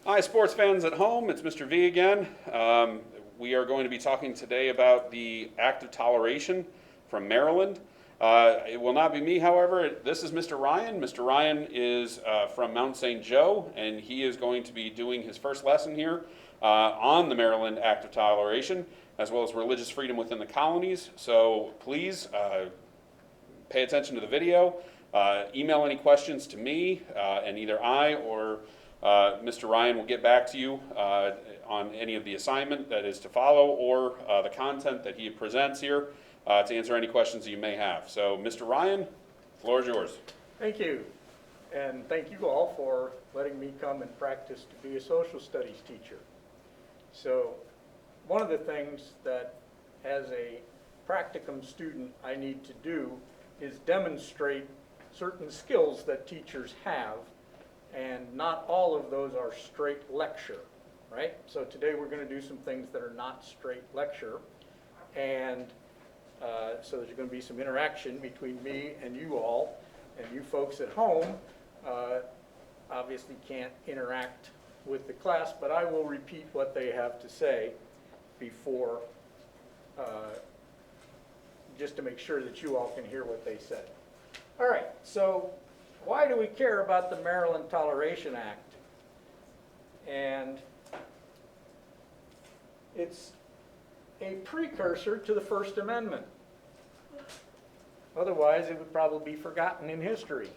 Hi, sports fans at home. It's Mr. V again. We are going to be talking today about the Act of Toleration from Maryland. It will not be me, however. This is Mr. Ryan. Mr. Ryan is from Mount St. Joe, and he is going to be doing his first lesson here on the Maryland Act of Toleration, as well as religious freedom within the colonies. So please pay attention to the video. Email any questions to me, and either I or Mr. Ryan will get back to you on any of the assignment that is to follow or the content that he presents here to answer any questions that you may have. So, Mr. Ryan, the floor is yours. Thank you. And thank you all for letting me come and practice to be a social studies teacher. So, one of the things that as a practicum student I need to do is demonstrate certain skills that teachers have, and not all of those are straight lecture, right? So today we're going to do some things that are not straight lecture, and so there's going to be some interaction between me and you all, and you folks at home obviously can't interact with the class, but I will repeat what they have to say before, just to make sure that you all can hear what they said. All right, so why do we care about the Maryland Toleration Act? And it's a precursor to the First Amendment. Otherwise, it would probably be forgotten in history.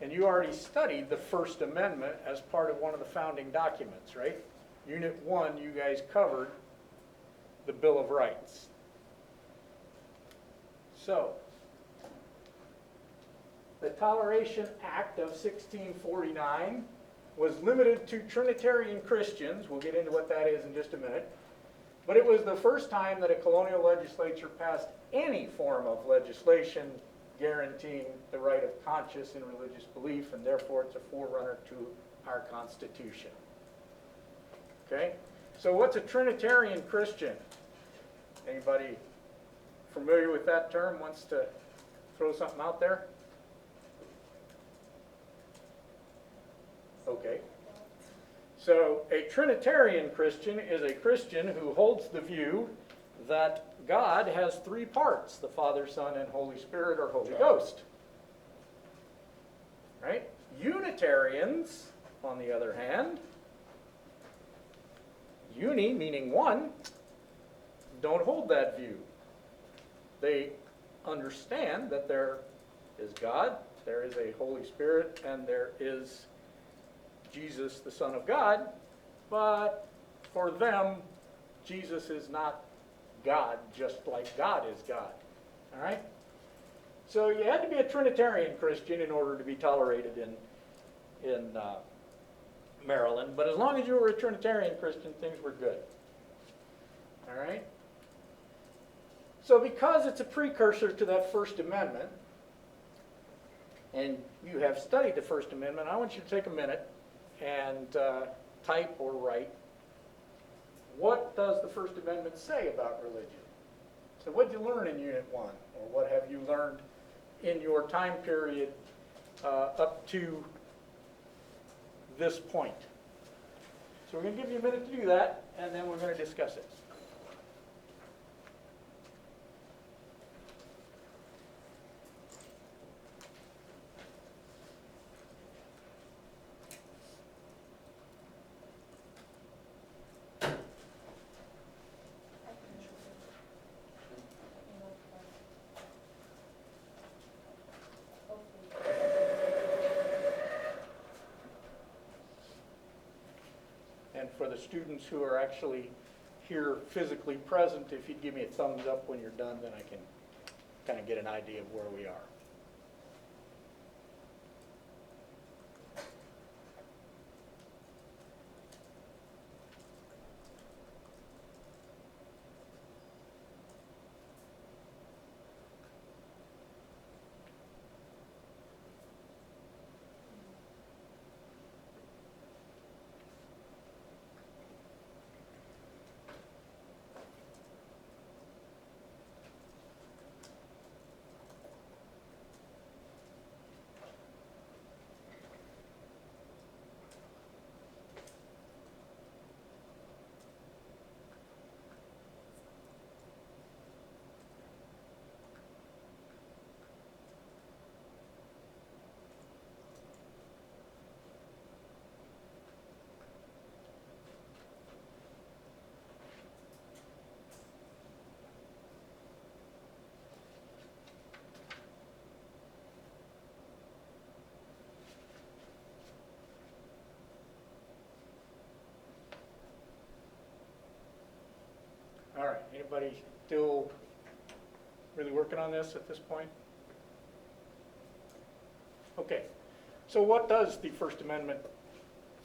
And you already studied the First Amendment as part of one of the founding documents, right? Unit 1, you guys covered the Bill of Rights. So, the Toleration Act of 1649 was limited to Trinitarian Christians. We'll get into what that is in just a minute. But it was the first time that a colonial legislature passed any form of legislation guaranteeing the right of conscience and religious belief, and therefore it's a forerunner to our Constitution. Okay? So what's a Trinitarian Christian? Anybody familiar with that term? Wants to throw something out there? Okay. So a Trinitarian Christian is a Christian who holds the view that God has three parts, the Father, Son, and Holy Spirit, or Holy Ghost. Right? Unitarians, on the other hand, uni meaning one, don't hold that view. They understand that there is God, there is a Holy Spirit, and there is Jesus, the Son of God, but for them, Jesus is not God, just like God is God. All right? So you had to be a Trinitarian Christian in order to be tolerated in Maryland, but as long as you were a Trinitarian Christian, things were good. All right? So because it's a precursor to that First Amendment, and you have studied the First Amendment, I want you to take a minute and type or write, what does the First Amendment say about religion? So what did you learn in Unit 1? Or what have you learned in your time period up to this point? So we're going to give you a minute to do that, and then we're going to discuss it. And for the students who are actually here physically present, if you'd give me a thumbs up when you're done, then I can kind of get an idea of where we are. Everybody still really working on this at this point? Okay, so what does the First Amendment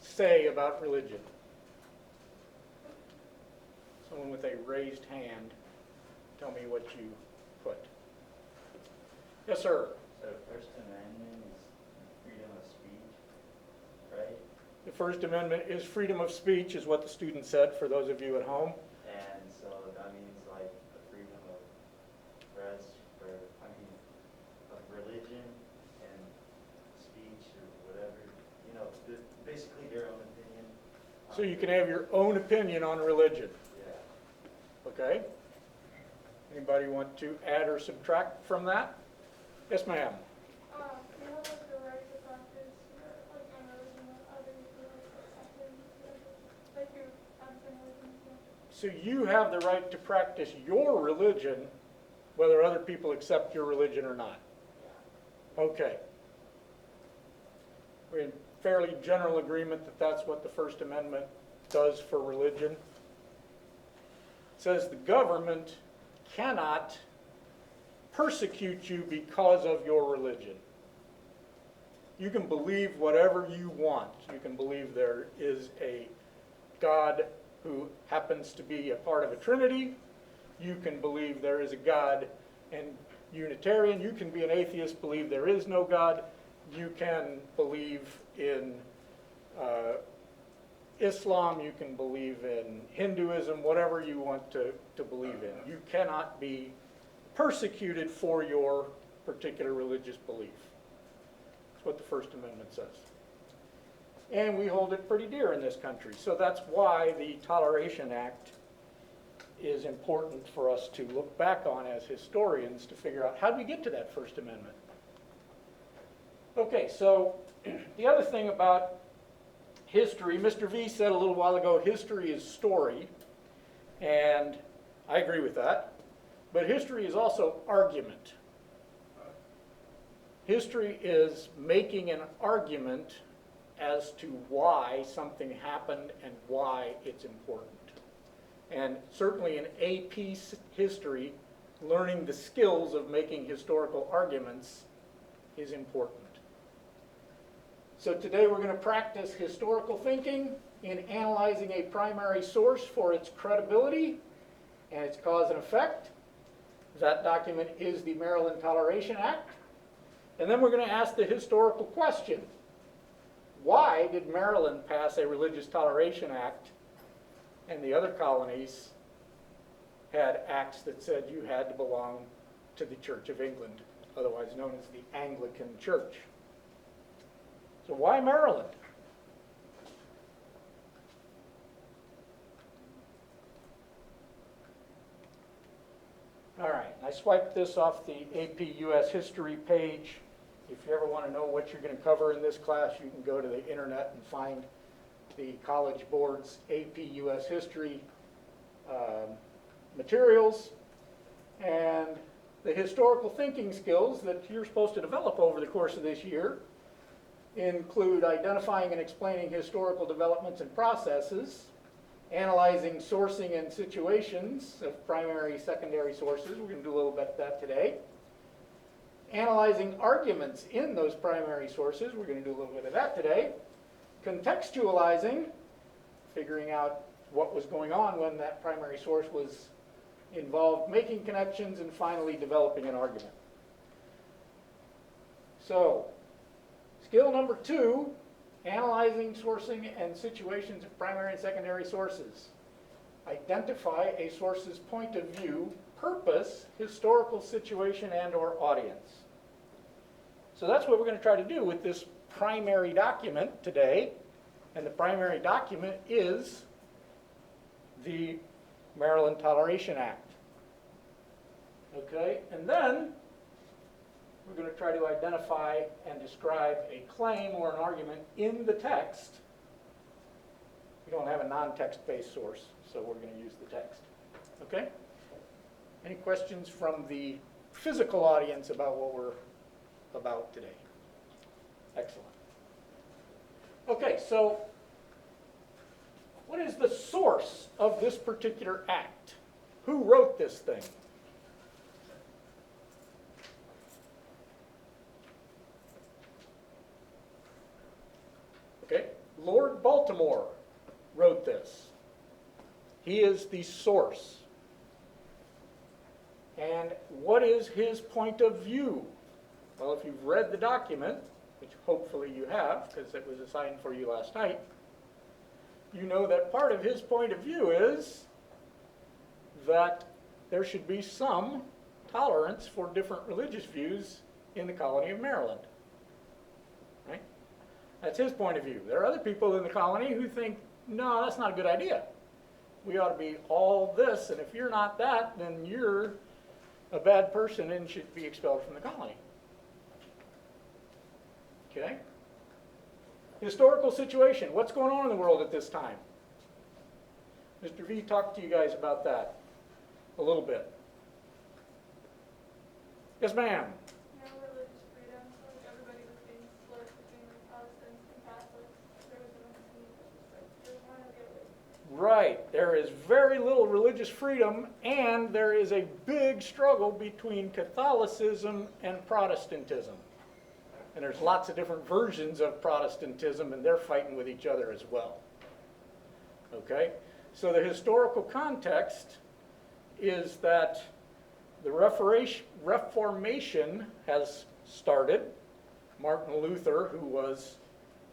say about religion? Someone with a raised hand, tell me what you put. Yes, sir. So First Amendment is freedom of speech, right? The First Amendment is freedom of speech, is what the student said, for those of you at home. And so that means like the freedom of press, or of religion and speech or whatever, basically their own opinion. So you can have your own opinion on religion, Yeah. okay? Anybody want to add or subtract from that? Yes, ma'am. You have like the right to practice your like own religion that others feel accepted, like you have some religion. So you have the right to practice your religion, whether other people accept your religion or not. Okay. We're in fairly general agreement that that's what the First Amendment does for religion. It says the government cannot persecute you because of your religion. You can believe whatever you want. You can believe there is a God who happens to be a part of a Trinity. You can believe there is a God and Unitarian. You can be an atheist, believe there is no God. You can believe in Islam. You can believe in Hinduism, whatever you want to believe in. You cannot be persecuted for your particular religious belief. That's what the First Amendment says. And we hold it pretty dear in this country. So that's why the Toleration Act is important for us to look back on as historians to figure out how did we get to that First Amendment. Okay, so the other thing about history, Mr. V said a little while ago, history is story, and I agree with that. But history is also argument. History is making an argument as to why something happened and why it's important. And certainly in AP history, learning the skills of making historical arguments is important. So today we're going to practice historical thinking in analyzing a primary source for its credibility and its cause and effect. That document is the Maryland Toleration Act. And then we're going to ask the historical question. Why did Maryland pass a Religious Toleration Act and the other colonies had acts that said you had to belong to the Church of England, otherwise known as the Anglican Church? So why Maryland? All right, I swiped this off the AP US History page. If you ever want to know what you're going to cover in this class, you can go to the internet and find the College Board's AP US History materials. And the historical thinking skills that you're supposed to develop over the course of this year include identifying and explaining historical developments and processes, analyzing sourcing and situations of primary, secondary sources. We're going to do a little bit of that today. Analyzing arguments in those primary sources. We're going to do a little bit of that today. Contextualizing, figuring out what was going on when that primary source was involved, making connections, and finally developing an argument. So, skill number 2, analyzing, sourcing, and situations of primary and secondary sources. Identify a source's point of view, purpose, historical situation, and/or audience. So that's what we're going to try to do with this primary document today. And the primary document is the Maryland Toleration Act. Okay, and then we're going to try to identify and describe a claim or an argument in the text. We don't have a non-text-based source, so we're going to use the text. Okay? Any questions from the physical audience about what we're about today? Excellent. Okay, so what is the source of this particular act? who wrote this thing? Okay, Lord Baltimore wrote this. He is the source. And what is his point of view? Well, if you've read the document, which hopefully you have, because it was assigned for you last night, you know that part of his point of view is that there should be some tolerance for different religious views in the colony of Maryland. Right? That's his point of view. There are other people in the colony who think, no, that's not a good idea. We ought to be all this, and if you're not that, then you're a bad person and should be expelled from the colony. Okay? Historical situation. What's going on in the world at this time? Mr. V talked to you guys about that a little bit. Yes, ma'am. No religious freedom, so like everybody was being split between like Protestants and Catholics. There was no there's one or the other. Right. There is very little religious freedom, and there is a big struggle between Catholicism and Protestantism. And there's lots of different versions of Protestantism, and they're fighting with each other as well. Okay? So the historical context is that the Reformation has started. Martin Luther, who was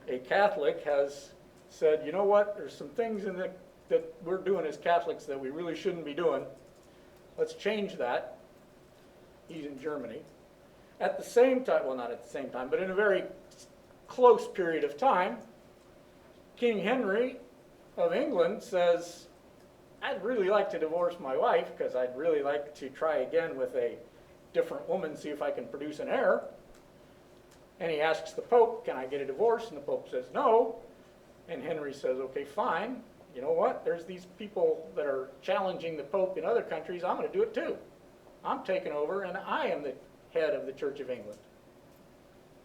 a Catholic, has said, you know what, there's some things that we're doing as Catholics that we really shouldn't be doing. Let's change that. He's in Germany. At the same time, well, not at the same time, but in a very close period of time, King Henry of England says, I'd really like to divorce my wife because I'd really like to try again with a different woman, see if I can produce an heir. And he asks the Pope, can I get a divorce? And the Pope says no. And Henry says, okay, fine. You know what? There's these people that are challenging the Pope in other countries. I'm going to do it too. I'm taking over, and I am the head of the Church of England.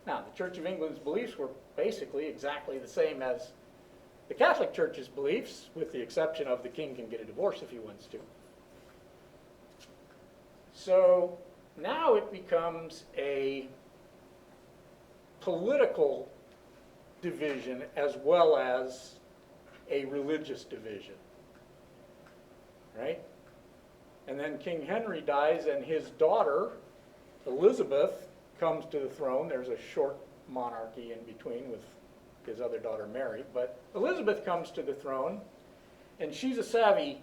Now, the Church of England's beliefs were basically exactly the same as the Catholic Church's beliefs, with the exception of the king can get a divorce if he wants to. So now it becomes a political division as well as a religious division, right? And then King Henry dies, and his daughter, Elizabeth, comes to the throne. There's a short monarchy in between with his other daughter Mary, but Elizabeth comes to the throne, and she's a savvy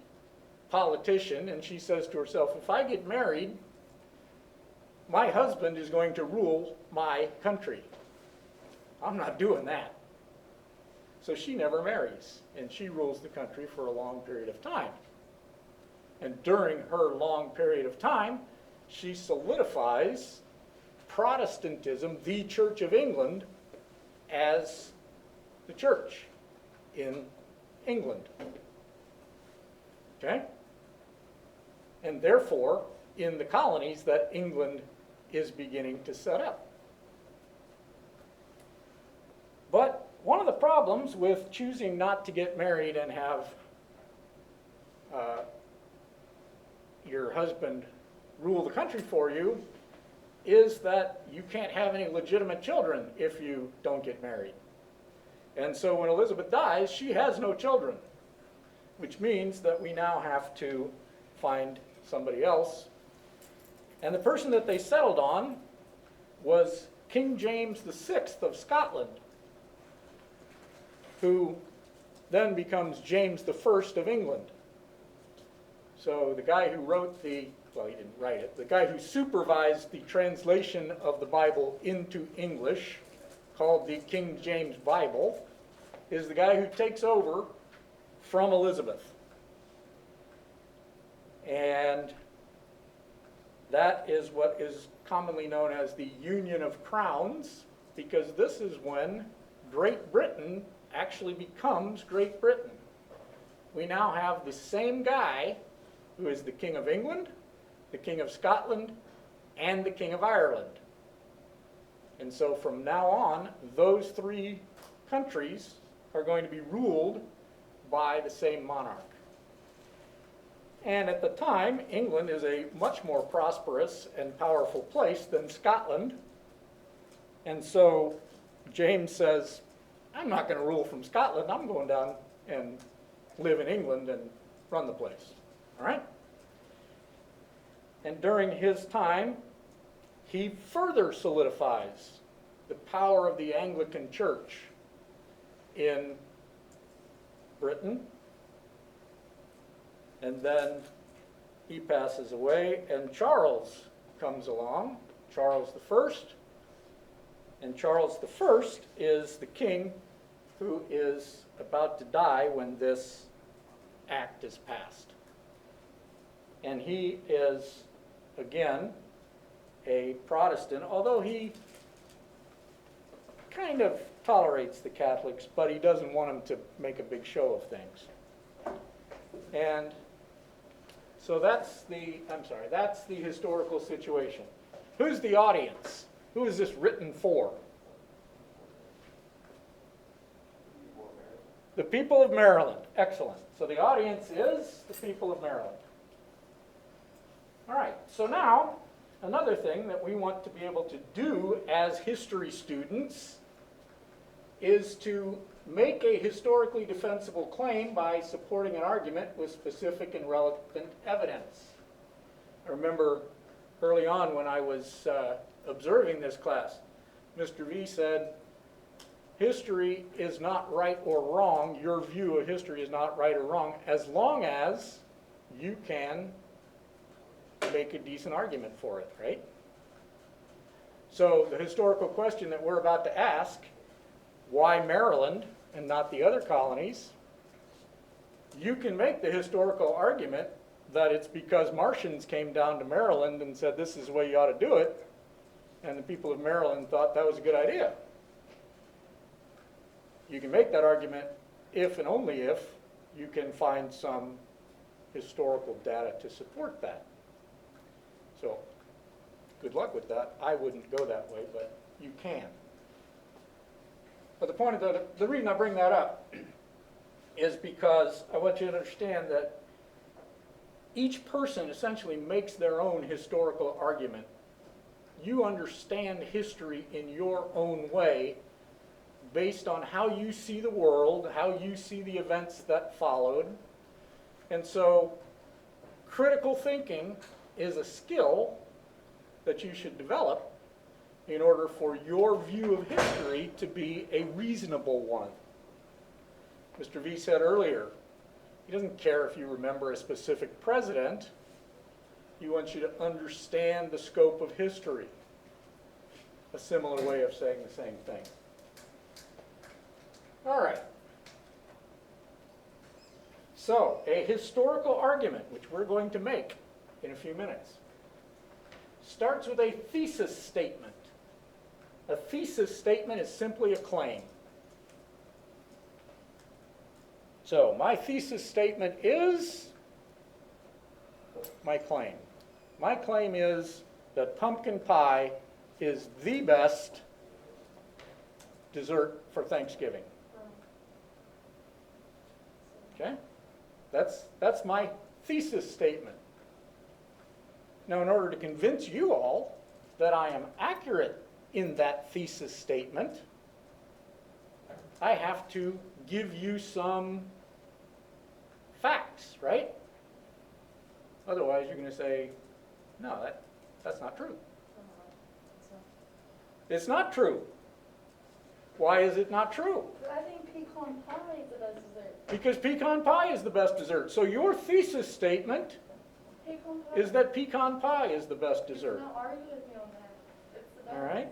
politician, and she says to herself, if I get married, my husband is going to rule my country. I'm not doing that. So she never marries, and she rules the country for a long period of time. And during her long period of time, she solidifies Protestantism, the Church of England, as the church in England. Okay? And therefore, in the colonies that England is beginning to set up. But one of the problems with choosing not to get married and have your husband rule the country for you is that you can't have any legitimate children if you don't get married. And so when Elizabeth dies, she has no children, which means that we now have to find somebody else. And the person that they settled on was King James VI of Scotland, who then becomes James I of England. So the guy who wrote well, he didn't write it, the guy who supervised the translation of the Bible into English, called the King James Bible, is the guy who takes over from Elizabeth. And that is what is commonly known as the Union of Crowns, because this is when Great Britain actually becomes Great Britain. We now have the same guy who is the King of England, the King of Scotland, and the King of Ireland. And so from now on, those three countries are going to be ruled by the same monarch. And at the time, England is a much more prosperous and powerful place than Scotland. And so James says, I'm not going to rule from Scotland. I'm going down and live in England and run the place. All right? And during his time, he further solidifies the power of the Anglican Church in Britain. And then he passes away, and Charles comes along, Charles I. And Charles I is the king who is about to die when this act is passed. And he is, again, a Protestant, although he kind of tolerates the Catholics, but he doesn't want them to make a big show of things. And so that's the historical situation. Who's the audience? Who is this written for? The people of Maryland. Excellent. So the audience is the people of Maryland. All right, so now another thing that we want to be able to do as history students is to make a historically defensible claim by supporting an argument with specific and relevant evidence. I remember early on when I was observing this class, Mr. V said, history is not right or wrong, your view of history is not right or wrong, as long as you can make a decent argument for it, right? So the historical question that we're about to ask, why Maryland and not the other colonies, you can make the historical argument that it's because Martians came down to Maryland and said this is the way you ought to do it, and the people of Maryland thought that was a good idea. You can make that argument if and only if you can find some historical data to support that. So, good luck with that. I wouldn't go that way, but you can. But the point of the reason I bring that up is because I want you to understand that each person essentially makes their own historical argument. You understand history in your own way based on how you see the world, how you see the events that followed. And so critical thinking is a skill that you should develop in order for your view of history to be a reasonable one. Mr. V said earlier, he doesn't care if you remember a specific president. He wants you to understand the scope of history. A similar way of saying the same thing. All right. So, a historical argument, which we're going to make in a few minutes, starts with a thesis statement. A thesis statement is simply a claim. So, my thesis statement is my claim. My claim is that pumpkin pie is the best dessert for Thanksgiving. Okay? That's my thesis statement. Now, in order to convince you all that I am accurate in that thesis statement, I have to give you some facts, right? Otherwise, you're going to say, no, that's not true. It's not true. Why is it not true? I think pecan pie is the best dessert. Because pecan pie is the best dessert. So your thesis statement Pecan pie. is that pecan pie is the best dessert. Now argue with me on that. It's the best. All right?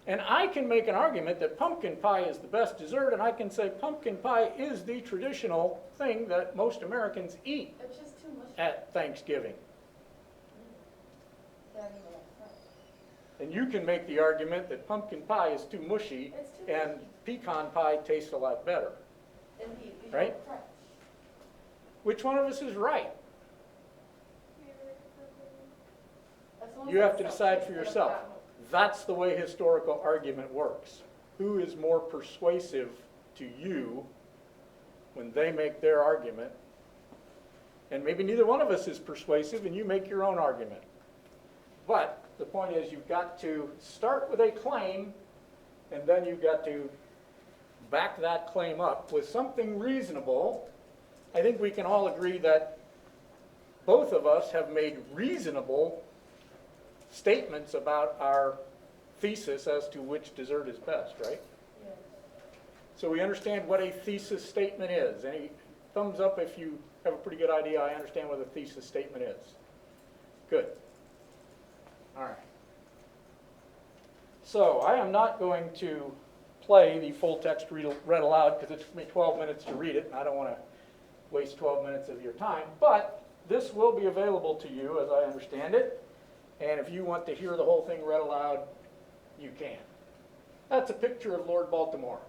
And I can make an argument that pumpkin pie is the best dessert, and I can say pumpkin pie is the traditional thing that most Americans eat It's just too much. at Thanksgiving. Yeah, anyway, right. And you can make the argument that pumpkin pie is too mushy It's too and mushy. pecan pie tastes a lot better. Indeed. You Right? don't crunch. Which one of us is right? As long as You have it's to decide for self-tasting yourself. about- That's the way historical argument works. Who is more persuasive to you when they make their argument? And maybe neither one of us is persuasive, and you make your own argument. But the point is, you've got to start with a claim, and then you've got to back that claim up with something reasonable. I think we can all agree that both of us have made reasonable statements about our thesis as to which dessert is best, right? Yes. So we understand what a thesis statement is. Any thumbs up if you have a pretty good idea? I understand what a thesis statement is. Good. All right. So I am not going to play the full text read aloud because it took me 12 minutes to read it, and I don't want to waste 12 minutes of your time. But this will be available to you as I understand it. And if you want to hear the whole thing read aloud, you can. That's a picture of Lord Baltimore.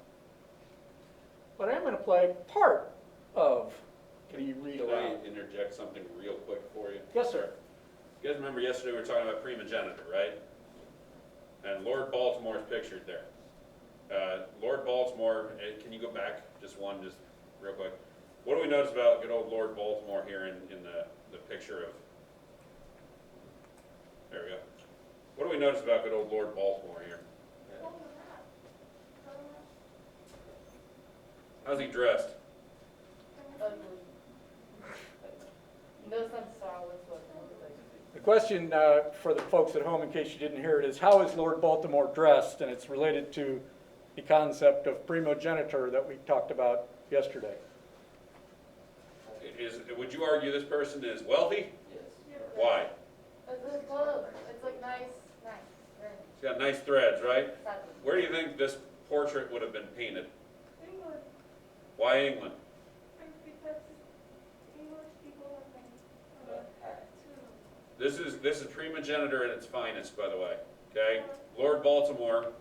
But I am going to play part of the read Can aloud. I interject something real quick for you? Yes, sir. You guys remember yesterday we were talking about primogeniture, right? And Lord Baltimore's pictured there. Lord Baltimore, can you go back just real quick? What do we notice about good old Lord Baltimore here in the picture of, there we go. What do we notice about good old Lord Baltimore here? What was that? How's he dressed? Ugly. No sense style whatsoever. The question for the folks at home, in case you didn't hear it, is how is Lord Baltimore dressed? And it's related to the concept of primogeniture that we talked about yesterday. Would you argue this person is wealthy? Yes. Why? It's his clothes. It's like nice, very He's got nice threads, right? sadly. Where do you think this portrait would have been painted? England. Why England? And because English people have been, This is primogeniture at its finest, by the way. Okay? Lord Baltimore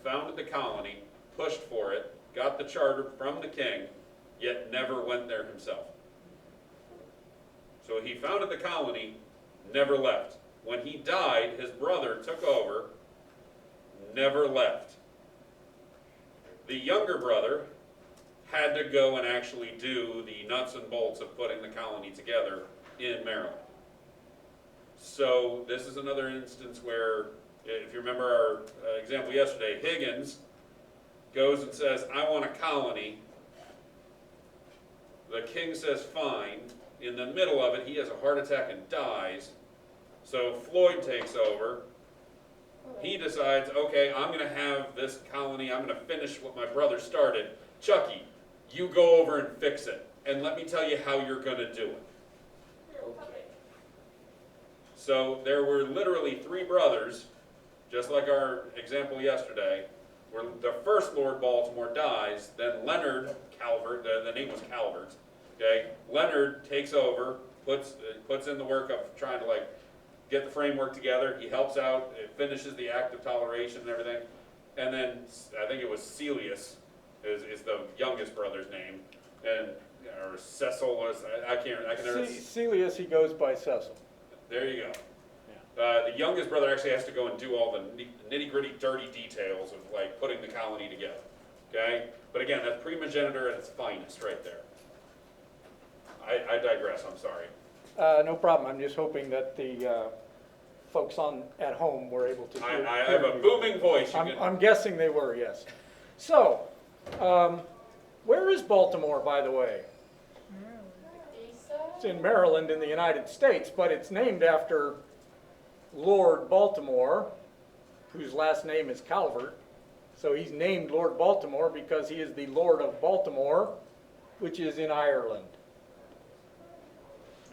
founded the colony, pushed for it, got the charter from the king, yet never went there himself. So he founded the colony, never left. When he died, his brother took over, never left. The younger brother had to go and actually do the nuts and bolts of putting the colony together in Maryland. So this is another instance where, if you remember our example yesterday, Higgins goes and says, I want a colony. The king says, fine. In the middle of it, he has a heart attack and dies. So Floyd takes over. He decides, okay, I'm going to have this colony. I'm going to finish what my brother started. Chucky, you go over and fix it. And let me tell you how you're going to do it. Okay. So there were literally three brothers, just like our example yesterday, where the first Lord Baltimore dies, then Leonard Calvert, the name was Calvert, okay? Leonard takes over, puts in the work of trying to get the framework together. He helps out, finishes the Act of Toleration and everything. And then I think it was Celius is the youngest brother's name, and or Cecil was I can never. Celius, he goes by Cecil. There you go. The youngest brother actually has to go and do all the nitty-gritty, dirty details of putting the colony together. Okay, but again, that's primogeniture at its finest, right there. I digress. I'm sorry. No problem. I'm just hoping that the folks at home were able to hear. I have a booming voice. I'm guessing they were, yes. So, where is Baltimore, by the way? It's in Maryland in the United States, but it's named after Lord Baltimore, whose last name is Calvert. So he's named Lord Baltimore because he is the Lord of Baltimore, which is in Ireland.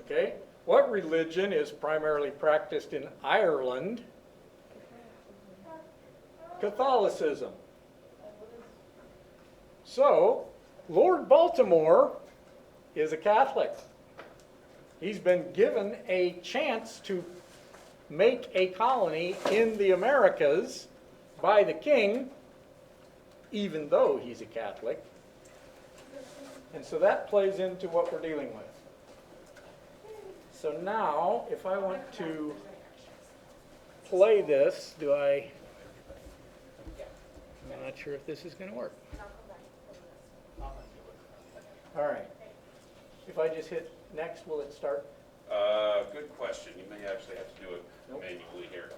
Okay? What religion is primarily practiced in Ireland? Catholicism. So, Lord Baltimore is a Catholic. He's been given a chance to make a colony in the Americas by the king, even though he's a Catholic. And so that plays into what we're dealing with. So now, if I want to play this, I'm not sure if this is going to work. All right. If I just hit next, will it start? Good question. You may actually have to do it Nope. manually here.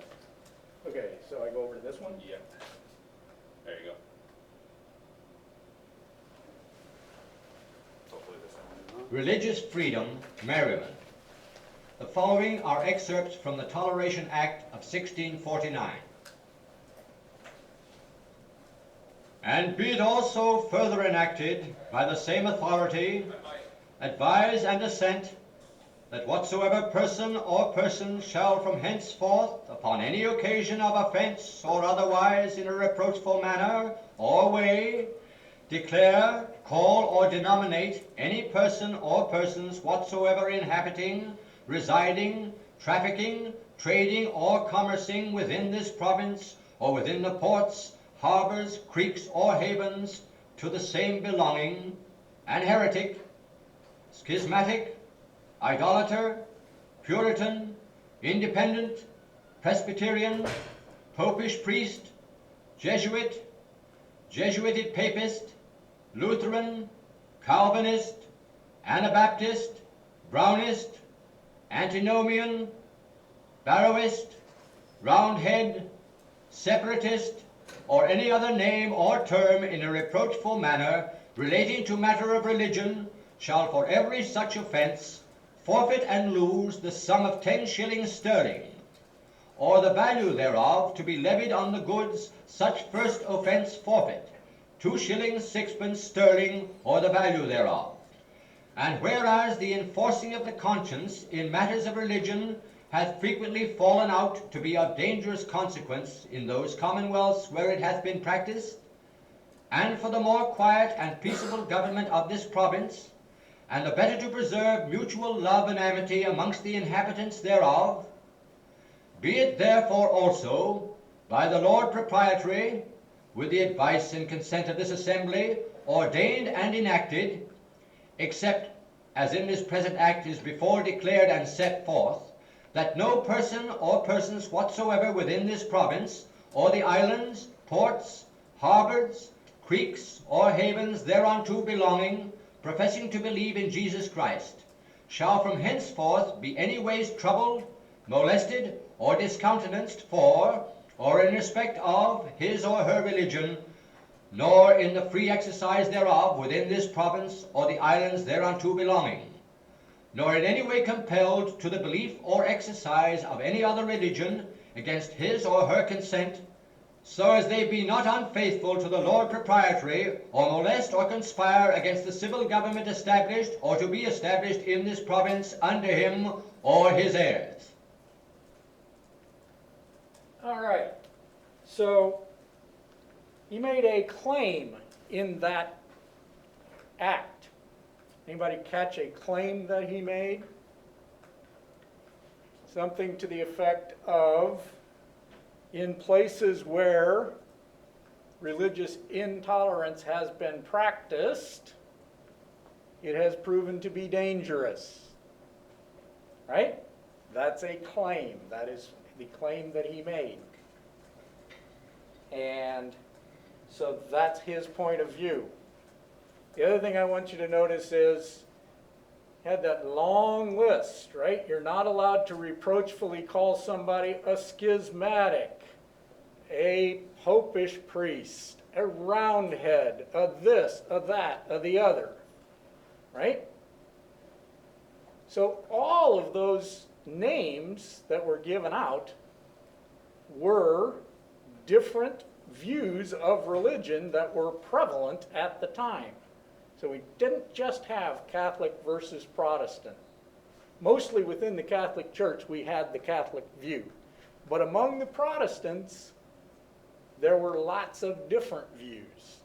Okay, so I go over to this one? Yeah. There you go. Hopefully this one is on. Religious Freedom, Maryland. The following are excerpts from the Toleration Act of 1649. And be it also further enacted by the same authority, advise and assent, that whatsoever person or persons shall from henceforth, upon any occasion of offense or otherwise in a reproachful manner or way, declare, call, or denominate any person or persons whatsoever inhabiting, residing, trafficking, trading, or commercing within this province, or within the ports, harbors, creeks, or havens, to the same belonging, an heretic, schismatic, idolater, Puritan, Independent, Presbyterian, Popish priest, Jesuit, Jesuited Papist, Lutheran, Calvinist, Anabaptist, Brownist, Antinomian, Barrowist, Roundhead, Separatist, or any other name or term in a reproachful manner relating to matter of religion, shall for every such offense forfeit and lose the sum of 10 shillings sterling, or the value thereof to be levied on the goods such first offense forfeit, 2 shillings 6 sterling, or the value thereof. And whereas the enforcing of the conscience in matters of religion hath frequently fallen out to be of dangerous consequence in those commonwealths where it hath been practiced, and for the more quiet and peaceable government of this province, and the better to preserve mutual love and amity amongst the inhabitants thereof, be it therefore also by the Lord Proprietary, with the advice and consent of this assembly, ordained and enacted, except as in this present act is before declared and set forth, that no person or persons whatsoever within this province, or the islands, ports, harbors, creeks, or havens thereunto belonging, professing to believe in Jesus Christ, shall from henceforth be any ways troubled, molested, or discountenanced for, or in respect of, his or her religion, nor in the free exercise thereof within this province or the islands thereunto belonging, nor in any way compelled to the belief or exercise of any other religion against his or her consent, so as they be not unfaithful to the Lord Proprietary, or molest or conspire against the civil government established or to be established in this province under him or his heirs. All right, so he made a claim in that act. Anybody catch a claim that he made? Something to the effect of, in places where religious intolerance has been practiced, it has proven to be dangerous. Right? That's a claim. That is the claim that he made. And so that's his point of view. The other thing I want you to notice is, had that long list, right? You're not allowed to reproachfully call somebody a schismatic, a popish priest, a roundhead, a this, a that, a the other, right? So all of those names that were given out were different views of religion that were prevalent at the time. So we didn't just have Catholic versus Protestant. Mostly within the Catholic Church we had the Catholic view. But among the Protestants, there were lots of different views.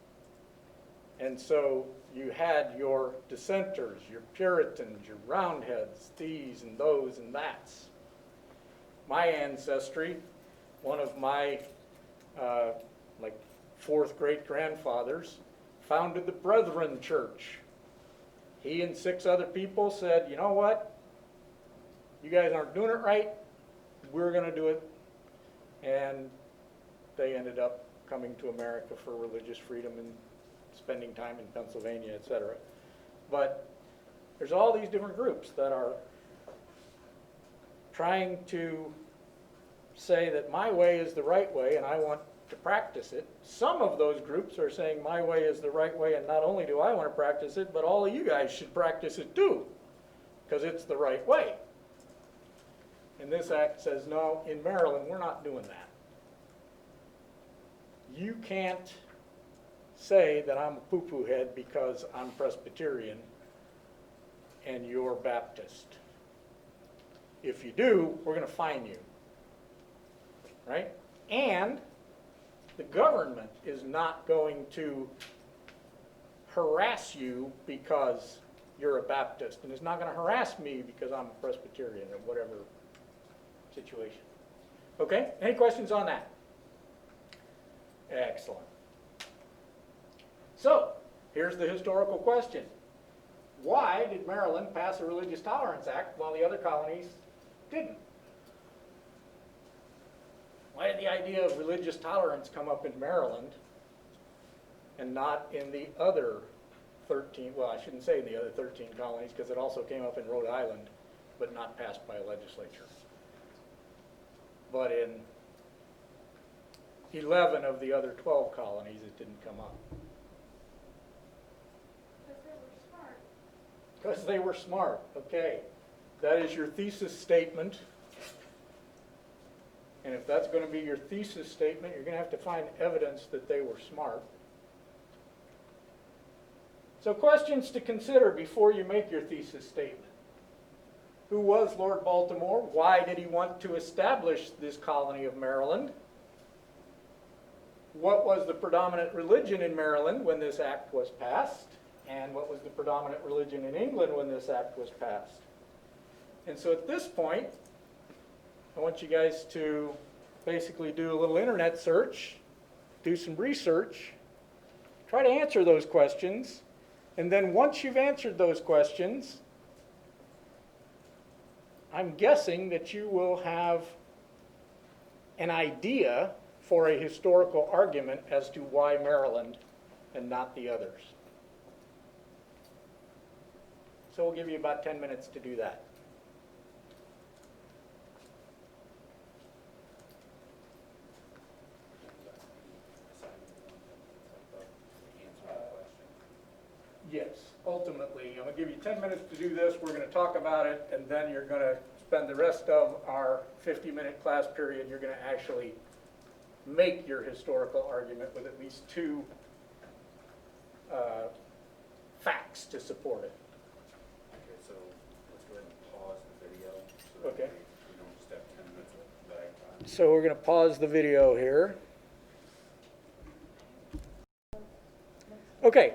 And so you had your dissenters, your Puritans, your Roundheads, these and those and that's. My ancestry, one of my fourth great-grandfathers founded the Brethren Church. He and 6 other people said, you know what? You guys aren't doing it right. We're going to do it. And they ended up coming to America for religious freedom and spending time in Pennsylvania, etc. But There's all these different groups that are trying to say that my way is the right way and I want to practice it. Some of those groups are saying my way is the right way, and not only do I want to practice it, but all of you guys should practice it too, because it's the right way. And this act says, no, in Maryland, we're not doing that. You can't say that I'm a poo-poo head because I'm Presbyterian and you're Baptist. If you do, we're going to fine you, right? And the government is not going to harass you because you're a Baptist, and is not going to harass me because I'm a Presbyterian or whatever situation. Okay? Any questions on that? Excellent. So, here's the historical question. Why did Maryland pass a Religious Tolerance Act while the other colonies didn't? Why did the idea of religious tolerance come up in Maryland and not in the other 13, well, I shouldn't say in the other 13 colonies, because it also came up in Rhode Island, but not passed by a legislature. But in 11 of the other 12 colonies, it didn't come up. Because they were smart. Because they were smart, okay. That is your thesis statement. And if that's going to be your thesis statement, you're going to have to find evidence that they were smart. So questions to consider before you make your thesis statement. Who was Lord Baltimore? Why did he want to establish this colony of Maryland? What was the predominant religion in Maryland when this act was passed? And what was the predominant religion in England when this act was passed? And so at this point, I want you guys to basically do a little internet search, do some research, try to answer those questions, and then once you've answered those questions, I'm guessing that you will have an idea for a historical argument as to why Maryland and not the others. So we'll give you about 10 minutes to do that. Yes, ultimately, I'm going to give you 10 minutes to do this. We're going to talk about it, and then you're going to spend the rest of our 50-minute class period. You're going to actually make your historical argument with at least 2 facts to support it. Okay, so let's go ahead and pause the video. So that Okay. we don't just have 10 minutes of lag time. So we're going to pause the video here. Okay,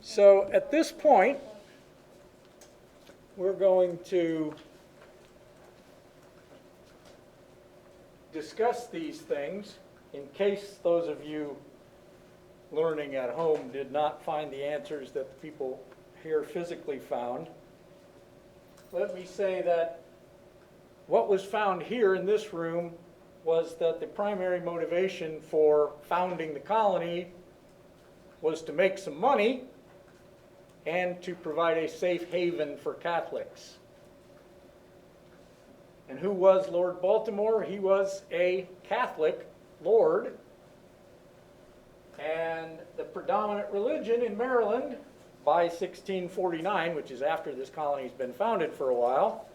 so at this point, we're going to discuss these things in case those of you learning at home did not find the answers that the people here physically found. Let me say that what was found here in this room was that the primary motivation for founding the colony was to make some money and to provide a safe haven for Catholics. And who was Lord Baltimore? He was a Catholic lord. And the predominant religion in Maryland by 1649, which is after this colony's been founded for a while,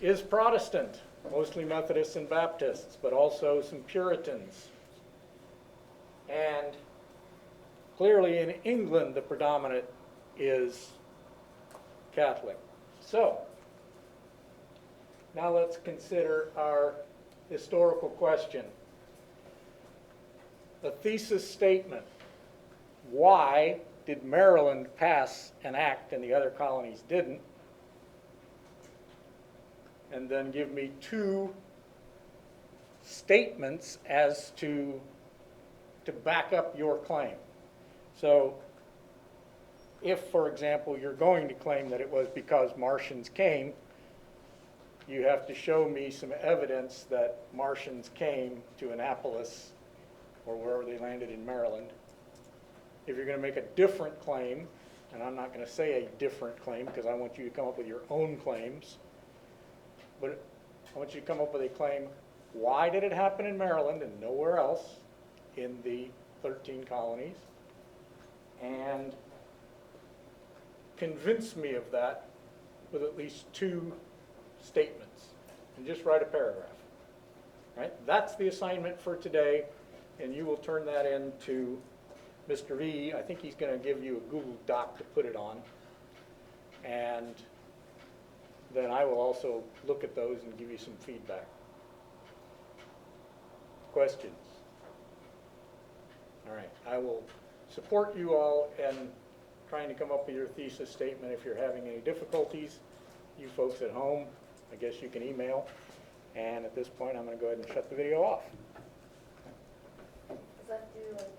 is Protestant, mostly Methodists and Baptists, but also some Puritans. And clearly in England, the predominant is Catholic. So, now let's consider our historical question. A thesis statement. Why did Maryland pass an act and the other colonies didn't? And then give me 2 statements as to back up your claim. So, if, for example, you're going to claim that it was because Martians came, you have to show me some evidence that Martians came to Annapolis or wherever they landed in Maryland. If you're going to make a different claim, and I'm not going to say a different claim because I want you to come up with your own claims, but I want you to come up with a claim. Why did it happen in Maryland and nowhere else in the 13 colonies? And convince me of that with at least 2 statements, and just write a paragraph. Right? That's the assignment for today, and you will turn that in to Mr. V. I think he's going to give you a Google Doc to put it on, and then I will also look at those and give you some feedback. Questions? All right, I will support you all in trying to come up with your thesis statement. If you're having any difficulties, you folks at home, I guess you can email. And at this point, I'm going to go ahead and shut the video off. Does that do like